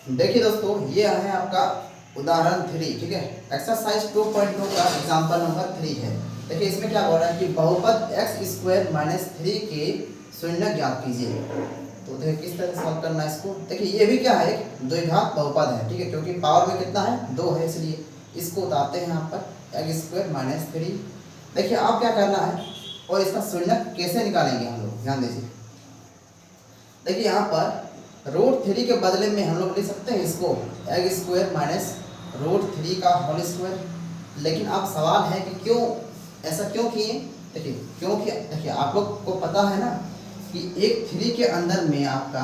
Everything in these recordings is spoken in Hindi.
देखिए दोस्तों, ये है आपका उदाहरण 3, ठीक है। एक्सरसाइज 2.2 का एग्जाम्पल नंबर 3 है। देखिए इसमें क्या बोल रहा है कि बहुपद x² - 3 के शून्य ज्ञात कीजिए। तो देखिए किस तरह से सॉल्व करना है इसको। देखिए ये भी क्या है, एक द्विघात बहुपद है, ठीक है, क्योंकि पावर में कितना है, 2 है, इसलिए इसको उतारते हैं यहाँ पर x² - 3। देखिए आप क्या करना है और इसका शून्य कैसे निकालेंगे हम लोग, ध्यान दीजिए। देखिए यहाँ पर √3 के बदले में हम लोग लिख सकते हैं इसको x² - √3 का होल स्क्वायर। लेकिन अब सवाल है कि क्यों ऐसा क्यों किए। देखिए क्योंकि देखिए आप लोग को पता है ना कि एक 3 के अंदर में आपका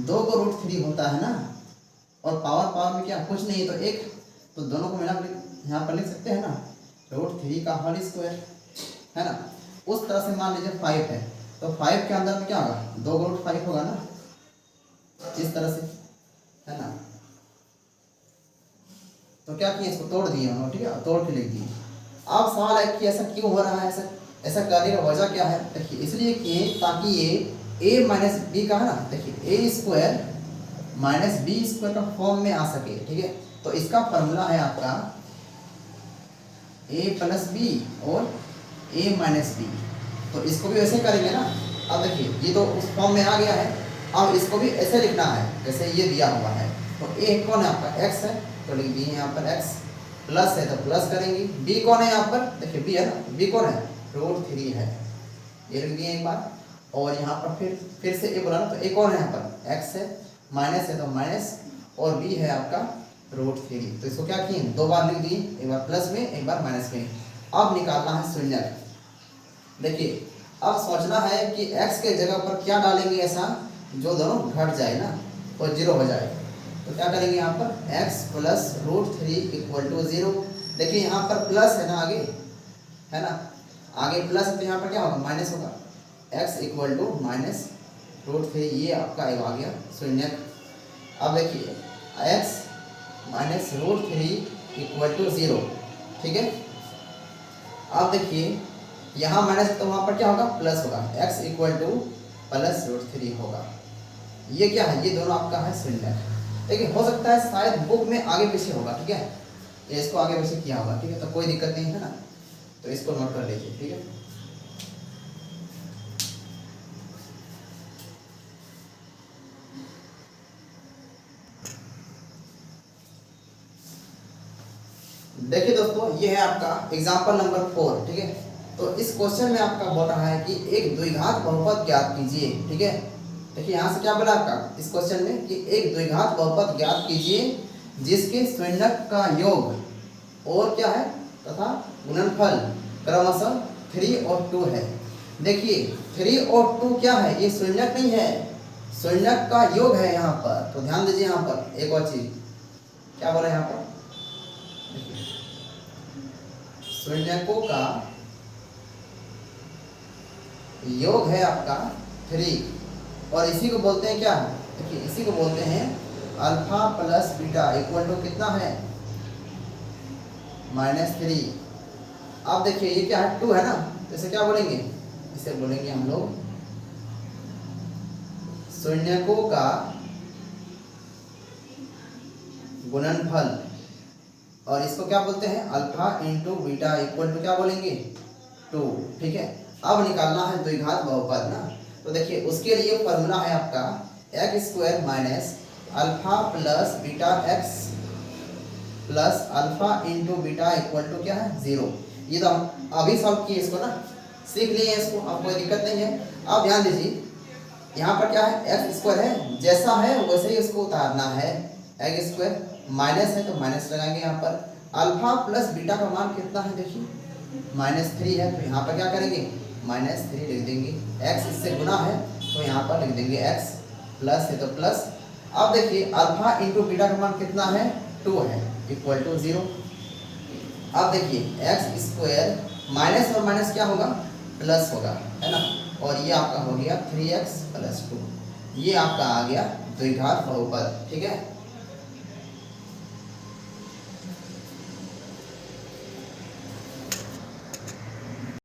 2 को √3 होता है ना, और पावर में क्या कुछ नहीं है, तो एक, तो दोनों को मिला यहाँ पर लिख सकते हैं ना √3 का होल स्क्वायर, है ना। उस तरह से मान लीजिए 5 है, तो 5 के अंदर में क्या होगा, 2 को √5 होगा ना, इस तरह से, है ना। तो क्या किए, इसको तोड़ दिए हम लोग, ठीक है, तोड़ के लिख दिए। अब सवाल है कि ऐसा क्यों हो रहा है, ऐसा करने का वजह क्या है। देखिए इसलिए कि ताकि ये a - b का है ना, देखिए a² - b² का फॉर्म में आ सके, ठीक है। तो इसका फॉर्मूला है आपका a + b और a - b। तो इसको भी वैसे करेंगे ना। अब देखिए ये तो उस फॉर्म में आ गया है, अब इसको भी ऐसे लिखना है जैसे ये दिया हुआ है। तो a कौन है आपका, x है, तो लिख दिए यहाँ पर x, प्लस है तो प्लस करेंगे। b कौन है यहाँ पर, देखिए b है ना, b कौन है, √3 है, ये लिख दिए एक बार। और यहाँ पर फिर से a बोला ना, तो a कौन है यहाँ पर, x है, माइनस है तो माइनस, और b है आपका √3। तो इसको क्या किए, 2 बार लिख दिए, एक बार प्लस में एक बार माइनस में। अब निकालना है शून्य। देखिए अब सोचना है कि x के जगह पर क्या डालेंगे ऐसा जो दोनों घट जाए ना, और 0 हो जाए। तो क्या करेंगे यहाँ पर x + √3 = 0। देखिए यहाँ पर प्लस है ना आगे, है ना, आगे प्लस है तो यहाँ पर क्या होगा, माइनस होगा। x = -√3, ये आपका आ गया शून्य। अब देखिए x - √3 = 0, ठीक है। अब देखिए यहाँ माइनस तो वहाँ पर क्या होगा, प्लस होगा, x = +√3 होगा। ये क्या है, ये दोनों आपका है शून्य। देखिए हो सकता है शायद बुक में आगे पीछे होगा, ठीक है, ये इसको आगे पीछे किया होगा, ठीक है, तो कोई दिक्कत नहीं है ना, तो इसको नोट कर लीजिए, ठीक है। देखिए दोस्तों, ये है आपका एग्जाम्पल नंबर 4, ठीक है। तो इस क्वेश्चन में आपका बोल रहा है कि एक द्विघात बहुपद ज्ञात कीजिए, ठीक है। देखिए यहाँ से क्या बोला आपका इस क्वेश्चन में कि एक द्विघात बहुपद ज्ञात कीजिए जिसके शून्यक का योग और क्या है तथा गुणनफल क्रमशः 3 और 2 है। देखिए 3 और 2 क्या है, ये शून्यक नहीं है, शून्यक का योग है यहाँ पर। तो ध्यान दीजिए यहाँ पर एक और चीज क्या बोला यहाँ पर, शून्यकों का योग है आपका 3, और इसी को बोलते हैं क्या, देखिए इसी को बोलते हैं alpha plus beta equal to कितना है, -3। अब देखिए ये क्या है, 2 है ना, तो इसे क्या बोलेंगे, इसे बोलेंगे हम लोग शून्यकों का गुणनफल, और इसको क्या बोलते हैं अल्फा × बीटा इक्वल टू क्या बोलेंगे 2, ठीक है। अब निकालना है द्विघात बहुपद ना, तो देखिए उसके लिए फॉर्मूला है आपका x² - alpha plus beta x plus alpha × beta equal to क्या है 0। ये तो हम अभी सॉल्व किए, इसको ना सीख लिए इसको, अब कोई दिक्कत नहीं है। अब ध्यान दीजिए यहाँ पर क्या है, x² है, जैसा है वैसे ही उसको उतारना है, x² माइनस है तो माइनस लगाएंगे यहाँ पर। अल्फा प्लस बीटा का मान कितना है, देखिए -3 है, तो यहाँ पर क्या करेंगे -3 लिख देंगे। x इससे गुना है तो यहाँ पर लिख देंगे x, प्लस है तो प्लस। अब देखिए अल्फा × बीटा का मान कितना है 2 है, = 0। अब देखिए x² माइनस और माइनस क्या होगा, प्लस होगा, है ना, और ये आपका हो गया 3x + 2। ये आपका आ गया द्विघात बहुपद, ठीक है।